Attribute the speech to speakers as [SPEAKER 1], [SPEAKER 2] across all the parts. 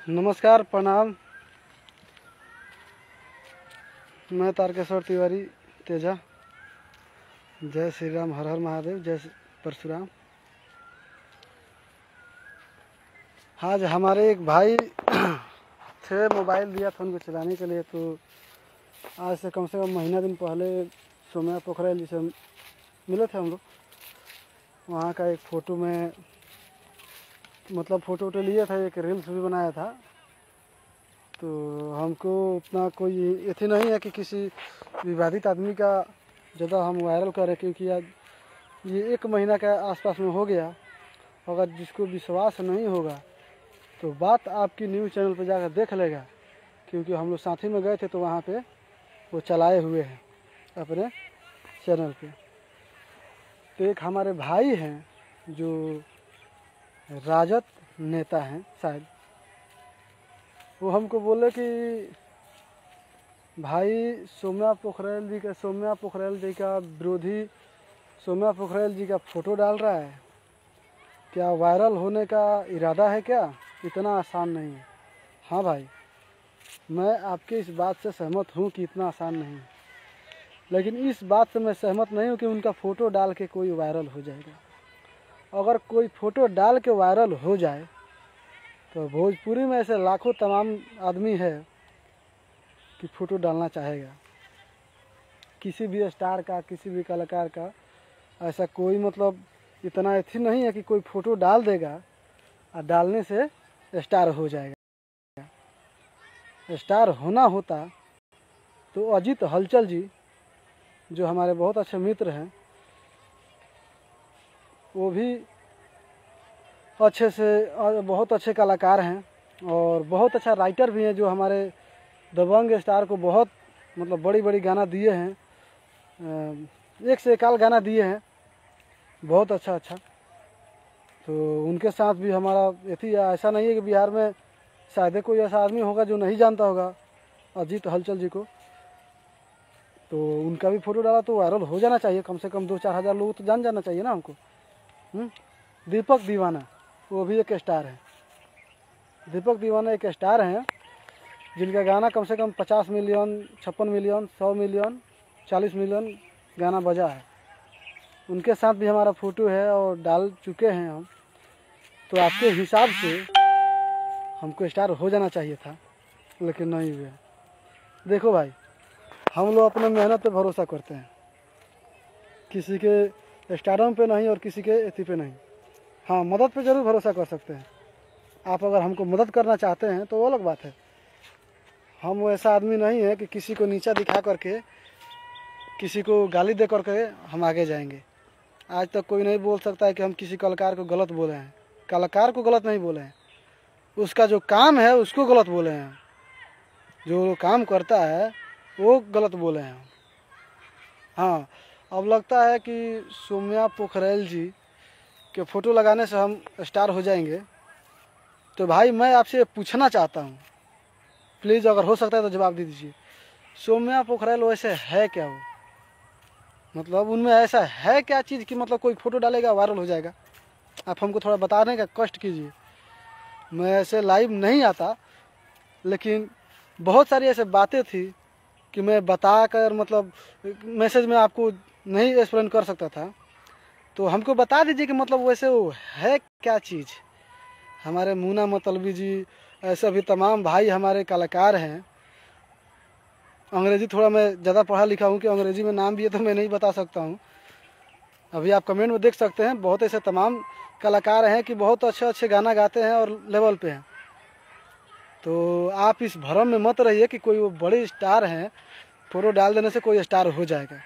[SPEAKER 1] नमस्कार, प्रणाम। मैं तारकेश्वर तिवारी तेजा। जय श्री राम, हर हर महादेव, जय परशुराम। आज हमारे एक भाई थे, मोबाइल दिया था उनको चलाने के लिए। तो आज से कम महीना दिन पहले सोम्या पोखरेल जी से मिले थे हम लोग। वहाँ का एक फ़ोटो में मतलब फ़ोटो लिए था, एक रील्स भी बनाया था। तो हमको उतना कोई ऐसे नहीं है कि किसी विवादित आदमी का ज़्यादा हम वायरल करें, क्योंकि आज ये 1 महीना के आसपास में हो गया। अगर जिसको विश्वास नहीं होगा तो बात आपकी न्यूज़ चैनल पर जाकर देख लेगा, क्योंकि हम लोग साथ ही में गए थे तो वहाँ पे वो चलाए हुए हैं अपने चैनल पे। तो एक हमारे भाई हैं जो राजद नेता हैं शायद, वो हमको बोले कि भाई सोम्या पोखरेल जी का विरोधी सोम्या पोखरेल जी का फ़ोटो डाल रहा है, क्या वायरल होने का इरादा है क्या? इतना आसान नहीं है। हाँ भाई, मैं आपके इस बात से सहमत हूँ कि इतना आसान नहीं है, लेकिन इस बात से मैं सहमत नहीं हूँ कि उनका फ़ोटो डाल के कोई वायरल हो जाएगा। अगर कोई फ़ोटो डाल के वायरल हो जाए तो भोजपुरी में ऐसे लाखों तमाम आदमी है कि फ़ोटो डालना चाहेगा। किसी भी स्टार का, किसी भी कलाकार का ऐसा कोई मतलब इतना ऐसी नहीं है कि कोई फ़ोटो डाल देगा और डालने से स्टार हो जाएगा। स्टार होना होता तो अजीत हलचल जी, जो हमारे बहुत अच्छे मित्र हैं, वो भी बहुत अच्छे कलाकार हैं और बहुत अच्छा राइटर भी हैं, जो हमारे दबंग स्टार को बहुत मतलब बड़ी बड़ी गाना दिए हैं। एक से एक गाना दिए हैं, बहुत अच्छा। तो उनके साथ भी हमारा ऐसा नहीं है कि बिहार में शायद कोई ऐसा आदमी होगा जो नहीं जानता होगा अजीत हलचल जी को। तो उनका भी फ़ोटो डाला तो वायरल हो जाना चाहिए, कम से कम 2-4 हज़ार लोग तो जान जाना चाहिए ना हमको। दीपक दीवाना, वो भी एक स्टार है। दीपक दीवाना एक स्टार हैं जिनका गाना कम से कम 50 मिलियन, 56 मिलियन, 100 मिलियन, 40 मिलियन गाना बजा है। उनके साथ भी हमारा फ़ोटो है और डाल चुके हैं हम। तो आपके हिसाब से हमको स्टार हो जाना चाहिए था, लेकिन नहीं हुआ। देखो भाई, हम लोग अपने मेहनत पे भरोसा करते हैं, किसी के स्टारडम पे नहीं और किसी के एथी पे नहीं। हाँ, मदद पे ज़रूर भरोसा कर सकते हैं। आप अगर हमको मदद करना चाहते हैं तो वो अलग बात है। हम ऐसा आदमी नहीं है कि किसी को नीचा दिखा करके, किसी को गाली दे करके हम आगे जाएंगे। आज तक कोई नहीं बोल सकता है कि हम किसी कलाकार को गलत बोले हैं। कलाकार को गलत नहीं बोले हैं, उसका जो काम है उसको गलत बोले हैं। जो काम करता है वो गलत बोले हैं। हाँ, अब लगता है कि सोम्या पोखरेल जी के फ़ोटो लगाने से हम स्टार हो जाएंगे। तो भाई मैं आपसे पूछना चाहता हूँ, प्लीज़ अगर हो सकता है तो जवाब दे दीजिए। सोम्या पोखरेल वैसे है क्या? वो मतलब उनमें ऐसा है क्या चीज़ कि मतलब कोई फ़ोटो डालेगा वायरल हो जाएगा? आप हमको थोड़ा बताने का कष्ट कीजिए। मैं ऐसे लाइव नहीं आता, लेकिन बहुत सारी ऐसे बातें थी कि मैं बताकर मतलब मैसेज में आपको नहीं एक्सप्लेन कर सकता था। तो हमको बता दीजिए कि मतलब वैसे वो है क्या चीज़। हमारे मुन्ना मतलबी जी, ऐसे भी तमाम भाई हमारे कलाकार हैं। अंग्रेज़ी थोड़ा मैं ज़्यादा पढ़ा लिखा हूँ कि अंग्रेज़ी में नाम भी है तो मैं नहीं बता सकता हूँ। अभी आप कमेंट में देख सकते हैं, बहुत ऐसे तमाम कलाकार हैं कि बहुत अच्छे गाना गाते हैं और लेवल पे हैं। तो आप इस भ्रम में मत रहिए कि कोई वो बड़े स्टार हैं, फ़ोटो डाल देने से कोई स्टार हो जाएगा।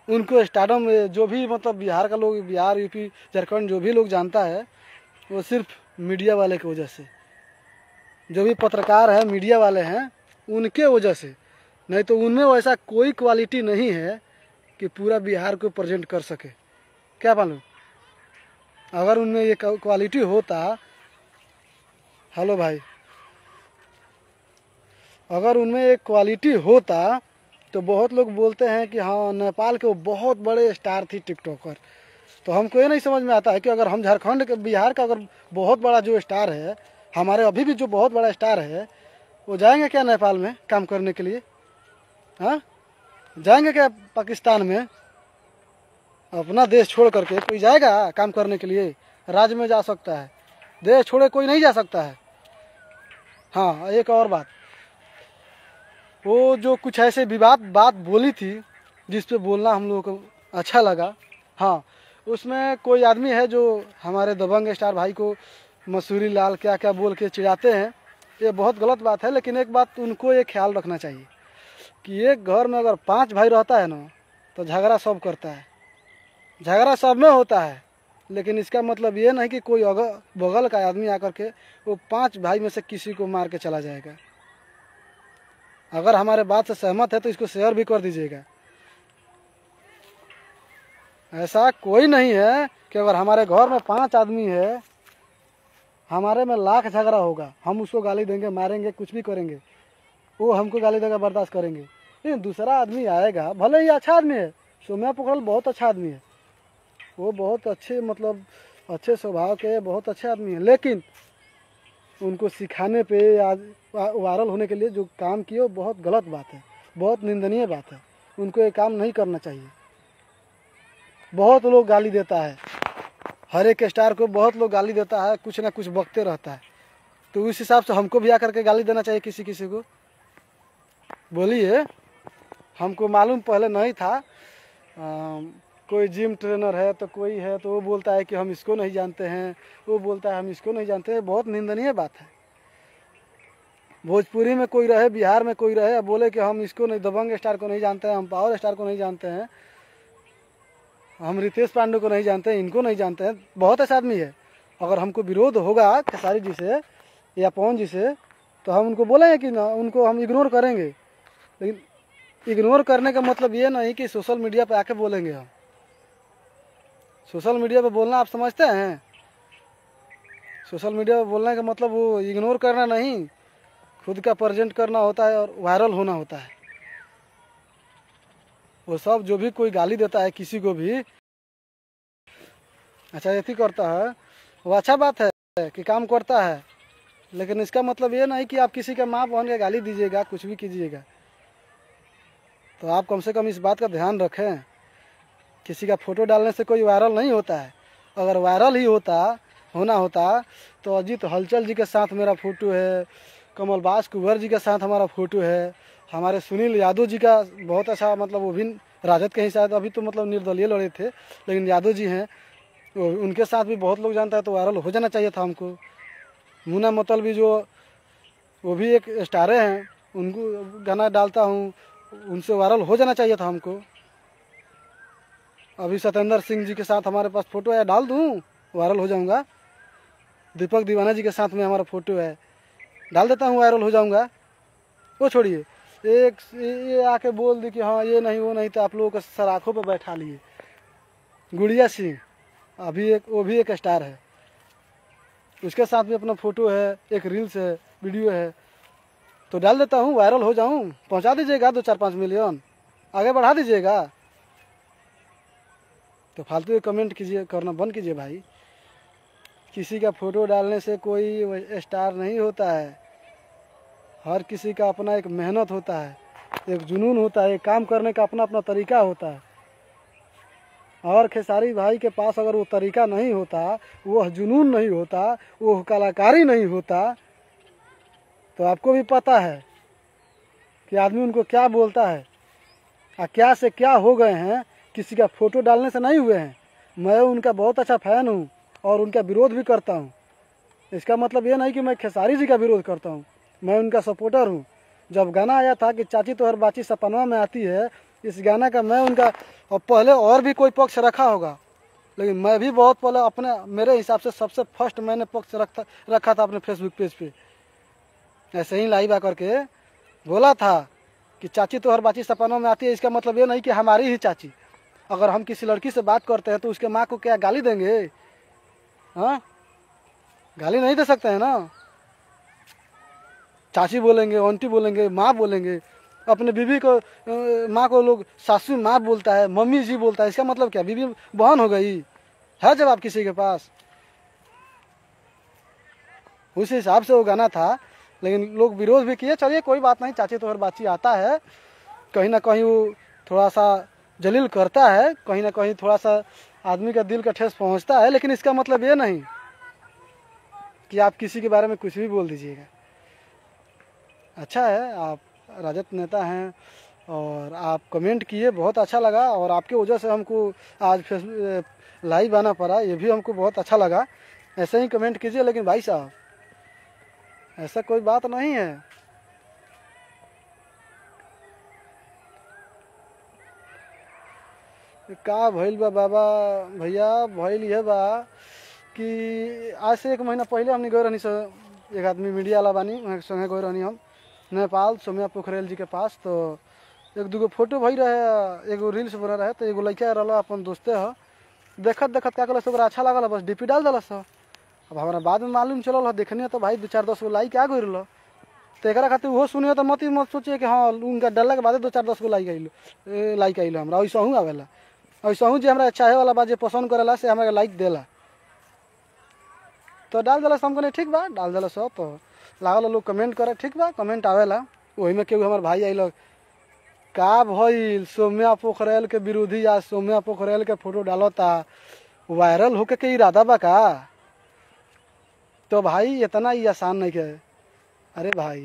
[SPEAKER 1] उनको स्टारडम में जो भी मतलब बिहार का लोग, बिहार, यूपी, झारखंड जो भी लोग जानता है, वो सिर्फ मीडिया वाले की वजह से, जो भी पत्रकार है, मीडिया वाले हैं, उनके वजह से। नहीं तो उनमें वैसा कोई क्वालिटी नहीं है कि पूरा बिहार को प्रेजेंट कर सके। क्या मालूम, अगर उनमें ये क्वालिटी होता, हेलो भाई, अगर उनमें एक क्वालिटी होता तो बहुत लोग बोलते हैं कि हाँ नेपाल के वो बहुत बड़े स्टार थी टिकटॉकर। तो हमको ये नहीं समझ में आता है कि अगर हम झारखंड के, बिहार का अगर बहुत बड़ा जो स्टार है हमारे अभी भी जो बहुत बड़ा स्टार है वो जाएंगे क्या नेपाल में काम करने के लिए? हाँ, जाएंगे क्या पाकिस्तान में? अपना देश छोड़ करके कोई जाएगा काम करने के लिए? राज्य में जा सकता है, देश छोड़े कोई नहीं जा सकता है। हाँ, एक और बात, वो जो कुछ ऐसे विवाद बात बोली थी जिस पे बोलना हम लोगों को अच्छा लगा। हाँ, उसमें कोई आदमी है जो हमारे दबंग स्टार भाई को मसूरी लाल क्या क्या बोल के चिढ़ाते हैं, ये बहुत गलत बात है। लेकिन एक बात उनको ये ख्याल रखना चाहिए कि एक घर में अगर 5 भाई रहता है ना तो झगड़ा सब करता है, झगड़ा सब में होता है। लेकिन इसका मतलब ये नहीं कि कोई बगल का आदमी आकर के वो 5 भाई में से किसी को मार के चला जाएगा। अगर हमारे बात से सहमत है तो इसको शेयर भी कर दीजिएगा। ऐसा कोई नहीं है कि अगर हमारे घर में 5 आदमी है, हमारे में लाख झगड़ा होगा, हम उसको गाली देंगे, मारेंगे, कुछ भी करेंगे, वो हमको गाली देगा, बर्दाश्त करेंगे। लेकिन दूसरा आदमी आएगा, भले ही अच्छा आदमी है, सोम्या पोखरल बहुत अच्छा आदमी है, वो बहुत अच्छे मतलब अच्छे स्वभाव के बहुत अच्छे आदमी है, लेकिन उनको सिखाने पे या वायरल होने के लिए जो काम किए वो बहुत गलत बात है, बहुत निंदनीय बात है। उनको ये काम नहीं करना चाहिए। बहुत लोग गाली देता है, हर एक स्टार को बहुत लोग गाली देता है, कुछ ना कुछ बकते रहता है। तो उस हिसाब से हमको भी आकर के गाली देना चाहिए किसी किसी को? बोलिए, हमको मालूम पहले नहीं था। कोई जिम ट्रेनर है तो कोई है तो वो बोलता है कि हम इसको नहीं जानते हैं, वो बोलता है हम इसको नहीं जानते हैं। बहुत निंदनीय बात है। भोजपुरी में कोई रहे, बिहार में कोई रहे, बोले कि हम इसको नहीं, दबंग स्टार को नहीं जानते हैं, हम पावर स्टार को नहीं जानते हैं, हम रितेश पांडे को नहीं जानते हैं, इनको नहीं जानते हैं। बहुत ऐसा आदमी है। अगर हमको विरोध होगा खेसारी जी से या पवन जी से तो हम उनको बोलेंगे कि ना, उनको हम इग्नोर करेंगे। लेकिन इग्नोर करने का मतलब ये नहीं कि सोशल मीडिया पे आके बोलेंगे। हम सोशल मीडिया पे बोलना आप समझते हैं? सोशल मीडिया पे बोलने का मतलब वो इग्नोर करना नहीं, खुद का प्रेजेंट करना होता है और वायरल होना होता है। वो सब जो भी कोई गाली देता है किसी को भी, अच्छा ऐसी करता है, वो अच्छा बात है कि काम करता है। लेकिन इसका मतलब ये नहीं कि आप किसी का माँ बहन के गाली दीजिएगा, कुछ भी कीजिएगा। तो आप कम से कम इस बात का ध्यान रखें, किसी का फोटो डालने से कोई वायरल नहीं होता है। अगर वायरल ही होना होता तो अजीत हलचल जी के साथ मेरा फोटो है, कमलबाज कुंवर जी के साथ हमारा फोटो है, हमारे सुनील यादव जी का बहुत अच्छा, मतलब वो भी राजद के ही शायद अभी तो मतलब निर्दलीय लड़े थे, लेकिन यादव जी हैं, उनके साथ भी बहुत लोग जानता है। तो वायरल हो जाना चाहिए था हमको। मुन्ना मतलबी जो वो भी एक स्टारे हैं, उनको गाना डालता हूँ, उनसे वायरल हो जाना चाहिए था हमको। अभी सत्येंद्र सिंह जी के साथ हमारे पास फोटो है, डाल दूँ, वायरल हो जाऊँगा। दीपक दीवाना जी के साथ में हमारा फोटो है, डाल देता हूँ, वायरल हो जाऊँगा। वो छोड़िए, एक ये आके बोल दी कि हाँ ये नहीं वो नहीं, तो आप लोगों को सराखों पे बैठा लिए। गुड़िया सिंह अभी वो भी एक स्टार है, उसके साथ भी अपना फोटो है, एक रील्स है, वीडियो है, तो डाल देता हूँ, वायरल हो जाऊँ। पहुँचा दीजिएगा 2-4-5 मिलियन, आगे बढ़ा दीजिएगा। तो फालतू कमेंट कीजिए, करना बंद कीजिए भाई। किसी का फोटो डालने से कोई स्टार नहीं होता है। हर किसी का अपना एक मेहनत होता है, एक जुनून होता है, एक काम करने का अपना अपना तरीका होता है। और खेसारी भाई के पास अगर वो तरीका नहीं होता, वो जुनून नहीं होता, वो कलाकारी नहीं होता, तो आपको भी पता है कि आदमी उनको क्या बोलता है और क्या से क्या हो गए हैं। किसी का फोटो डालने से नहीं हुए हैं। मैं उनका बहुत अच्छा फैन हूँ और उनका विरोध भी करता हूँ। इसका मतलब ये नहीं कि मैं खेसारी जी का विरोध करता हूँ, मैं उनका सपोर्टर हूँ। जब गाना आया था कि चाची तो हर बाची सपनवा में आती है, इस गाना का मैं उनका, और पहले और भी कोई पक्ष रखा होगा, लेकिन मैं भी बहुत पहले अपने, मेरे हिसाब से सबसे फर्स्ट मैंने पक्ष रखा था अपने फेसबुक पेज पे। ऐसे ही लाइव आकर के बोला था कि चाची तो हर बाची सपनों में आती है। इसका मतलब ये नहीं कि हमारी ही चाची। अगर हम किसी लड़की से बात करते हैं तो उसके माँ को क्या गाली देंगे? हाँ, गाली नहीं दे सकते हैं ना। चाची बोलेंगे, आंटी बोलेंगे, माँ बोलेंगे। अपने बीवी को माँ को लोग सासू माँ बोलता है, मम्मी जी बोलता है। इसका मतलब क्या, बीवी बहन हो गई है जवाब किसी के पास? उस हिसाब से वो गाना था, लेकिन लोग विरोध भी किए। चलिए कोई बात नहीं, चाची तो हर बातचीत आता है, कहीं ना कहीं वो थोड़ा सा जलील करता है, कहीं ना कहीं थोड़ा सा आदमी का दिल का ठेस पहुंचता है, लेकिन इसका मतलब ये नहीं कि आप किसी के बारे में कुछ भी बोल दीजिएगा। अच्छा है, आप राजद नेता हैं और आप कमेंट किए, बहुत अच्छा लगा, और आपके वजह से हमको आज फेसबुक लाइव आना पड़ा, ये भी हमको बहुत अच्छा लगा। ऐसे ही कमेंट कीजिए, लेकिन भाई साहब ऐसा कोई बात नहीं है। का भइल बा बाबा भैया, भइल ये बा कि आज से 1 महीना पहले हमने गए रहनी सर, एक आदमी मीडिया वाला बानी, वहाँ संगे गए रहनी हम नेपाल सोम्या पोखरेल जी के पास। तो एक दूगो फोटो भई रहे, एगो रील्स बना रहे, तो एगो लड़का रहा अपन दोस्ते है, देखत देखत क्या कल ओकरा अच्छा लगल, बस डीपी डाल दिलस। अब हमारा बाद में मालूम चलल है, देखनी तो भाई 2-4-10 गो लाइक आ गई रहा। तो एक खातिर वो सुनिए तो मत सोचिए कि हाँ उनका डालने के बाद 2-4-10 गो लाइक आइल हमरा, ऐसा हूँ आवेला, ऐसा हूँ जो हमारा चाहे वाला बात जो पसंद करेला से हमारा लाइक देला। तो डाल दिलस, हम कहने ठीक बा, डाल दिलस। तो लागल लोग कमेंट करे, ठीक बा, कमेंट आवेला। वही में केहू हमार भाई आइल, का भइल सोम्या पोखरेल के विरोधी या सोम्या पोखरेल के फोटो डालता, वायरल होके के इरादा बा का? तो भाई इतना ही आसान नहीं है। अरे भाई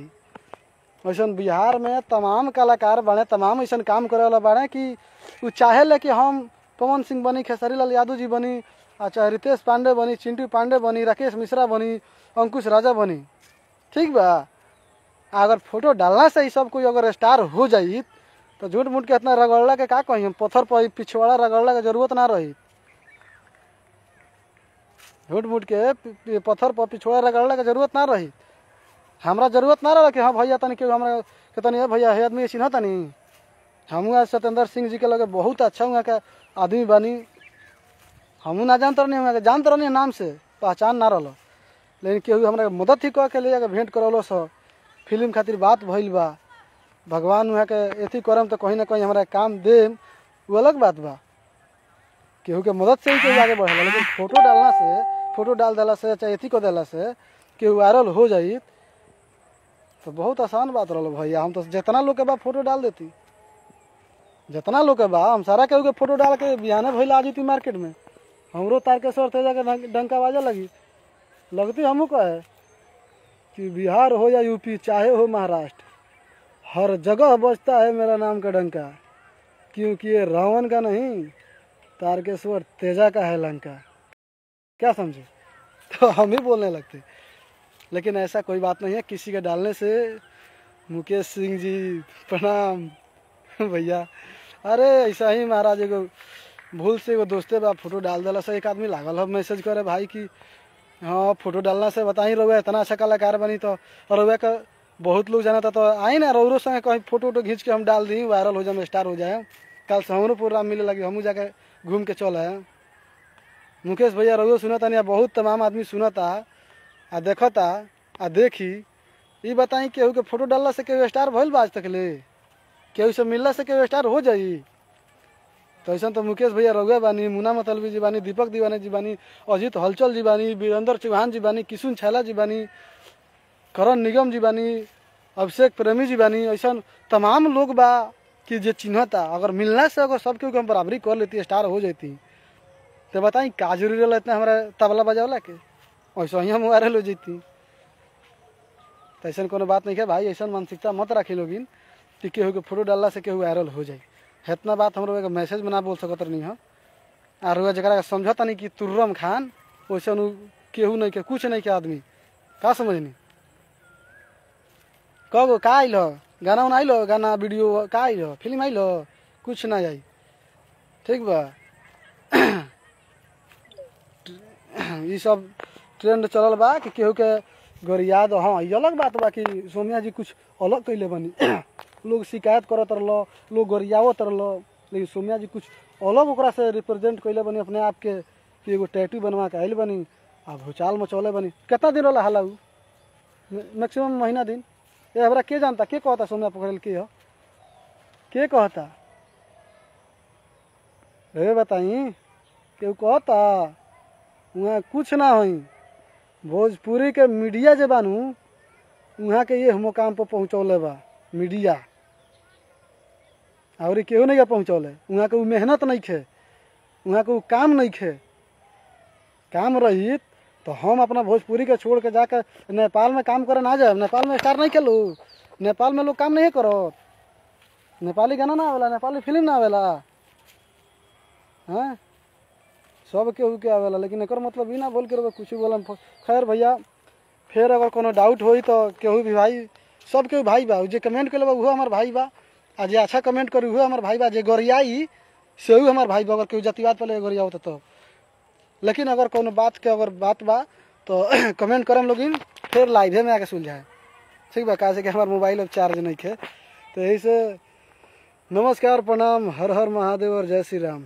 [SPEAKER 1] वैसे बिहार में तमाम कलाकार बने, तमाम ऐसा काम करे वाला बने कि वो चाहे ले कि हम पवन सिंह बनी, खेसारी लाल यादव जी बनी, चाहे रितेश पांडे बनी, चिंटू पांडे बनी, राकेश मिश्रा बनी, अंकुश राजा बनी, ठीक बा। अगर फोटो डालना से ही सब कोई अगर स्टार हो जाई तो झूठ मूठ के इतना रगड़ला के का कही, पत्थर पर पिछवाड़ा रगड़ला के जरूरत ना रही। झूठ मूठ के पत्थर पर पिछवाड़ा रगड़ला के जरूरत ना रही। हमरा जरूरत ना रहा कि हाँ भैया तनी के हमरा के तनी भैया हे आदमी चिन्ह तनी। हम सत्येंद्र सिंह जी के लगे बहुत अच्छा हुआ के आदमी बनी, हम ना जानते रहनी, हम जानते रहनी नाम से, पहचान ना रहा, लेकिन केहू हमरा मदद ही कह के ले जाके भेंट करलो सो फिल्म खातिर बात भइल बा। भगवान वहाँ के एथी करम तो कहीं ना कहीं हमारा काम देम, वो अलग बात बा। केहू के मदद से ही केहू आगे बढ़ेला, लेकिन फोटो डालना से, फोटो डाल देला से, चाहे एथी कर देला से केहू वायरल हो जाई तो बहुत आसान बात रहा भैया। हम तो जितना लोग के बा फोटो डाल देती, जितना लोग के बा हम सारा केहू के फोटो डाल के बिहाने भइल आ जती मार्केट में, हमरो तारकेश्वर तेजा के डंका बाजा लगी, लगती हमू कहे कि बिहार हो या यूपी चाहे हो महाराष्ट्र, हर जगह बजता है मेरा नाम का डंका, क्योंकि ये रावण का नहीं तारकेश्वर तेजा का है लंका। क्या समझे? तो हम ही बोलने लगते, लेकिन ऐसा कोई बात नहीं है किसी के डालने से। मुकेश सिंह जी प्रणाम भैया। अरे ऐसा ही महाराज एगो भूल से एगो दोस्ते बा फोटो डाल दिला से, एक आदमी लागल है मैसेज करे भाई कि हाँ फोटो डालना से बताई रहुआ इतना अच्छा कलाकार बनी, तो रहुआ का बहुत लोग जाना था, तो आई ना रौरो संगे कहीं फोटो वोटो खींच के हम डाल दी, वायरल हो जाए, स्टार हो जाए, कल से हमरो प्रोग्राम मिले लगे, हमू जाके घूम के चल आए। मुकेश भैया रहुआ सुनता नहीं, बहुत तमाम आदमी सुनता आ देखता आ देखी। ये बताई केहू के फोटो डालला से केहू स्टार भइल बा आज तक ले? केहू से मिलला से केहू स्टार हो जाई? तो ऐसा तो मुकेश भैया रहुआ बानी, मुन्ना मतलबी जी बानी, दीपक दीवाना जी बानी, अजीत हलचल जी बानी, वीरेंद्र चौहान जी बानी, किशुन छैला जी बानी, करण निगम जी बानी, अभिषेक प्रेमी जी बानी, ऐसा तमाम लोग बा कि जे चिन्हता। अगर मिलना से अगर सब केहू हम बराबरी कर लेती, स्टार हो जाती, तो बताई का जरूरी रहा इतना हमारा तबला बजावला के? ऐसा ही हम वायरल हो जाती। तो ऐसा कोनो बात नहीं है भाई, ऐसा मानसिकता मत रखी लोगिन कि केहू के फोटो डालला से केहू वायरल हो जाए। इतना बात हम लोग मैसेज में ना बोल सकत नहीं है। और जरा समझता नहीं कि तुर्रम खान वैसे केहू नहीं के, कुछ नहीं के आदमी, का समझनी? कहो का आइल हो गाना उना आइल हो, गाना वीडियो का आइल हो, फिल्म आइल हो, कुछ ना आई, ठीक बा। ये सब ट्रेंड चलल बा कि केहू के गरियाद। हाँ ये अलग बात बा कि सोम्या जी कुछ अलग कैले बनी लोग शिकायत करत रहो, लोग गरियावत रहो, लेकिन सोम्या जी कुछ अलग ओकरा से रिप्रेजेंट कैले बनी अपने आप के कि एगो टैटू बनवा के आइल बनी आ भूचाल मचौले बनी। कितना दिन रहा हाला? मैक्सिमम महीना दिन। ये हमरा के जानता, के कहता सोम्या पोखरेल के हो, के कहता? बताई केहू कहता? वहाँ कुछ ना होई, भोजपुरी के मीडिया जे बानू वहाँ के ये मुकाम पर पहुँचौले बा मीडिया, और केहू नहीं पहुँचौले। वहाँ के मेहनत नहीं खे, वहाँ के काम नहीं खे। काम रही तो हम अपना भोजपुरी के छोड़ के जाकर नेपाल में काम करे ना जाए। नेपाल में स्टार नहीं के लोग, नेपाल में लोग काम नहीं करो। नेपाली गाना ना आवेला, नेपाली फिल्म ना आवेला, हाँ सब केहू के आवेला। लेकिन एक मतलब ही ना बोल के कुछ बोला। खैर भैया, फिर अगर कोनो डाउट होई तो केहू भी भाई, सब केहू भाई बा। जे कमेंट कर वो हमार भाई बा, आ जे अच्छा कमेंट करी वो हमार भाई बा। जे गोरियाई से हमार भाई बा। अगर केहू जातिवाद पहले गोरिया होता तो। लेकिन अगर कोनो बात के अगर बात बा तो कमेंट करम लोगिन, फिर लाइव में आके सुलझाए, ठीक बा। कहा कि हमार मोबाइल अब चार्ज नहीं थे। तो यही से नमस्कार, प्रणाम, हर हर महादेव और जय श्री राम,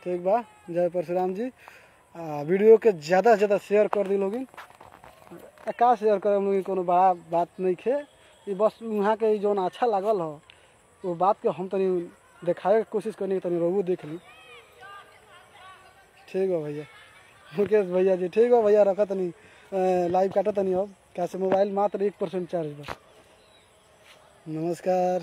[SPEAKER 1] ठीक बा। जय परशुराम जी। वीडियो के ज़्यादा से ज़्यादा शेयर कर दी लोगिन। का शेयर करे लोगिन, कोनो बड़ा बात नहीं खे। ये बस वहाँ के जो अच्छा लागल हो वो बात के हम तनी दिखाए के कोशिश करनी, तनी रोहू देख ली, ठीक बा भैया। मुकेश भैया जी, ठीक बा भैया, रखा तनी लाइव काटा तनी अब, कैसे मोबाइल मात्र 1% चार्ज बा। नमस्कार।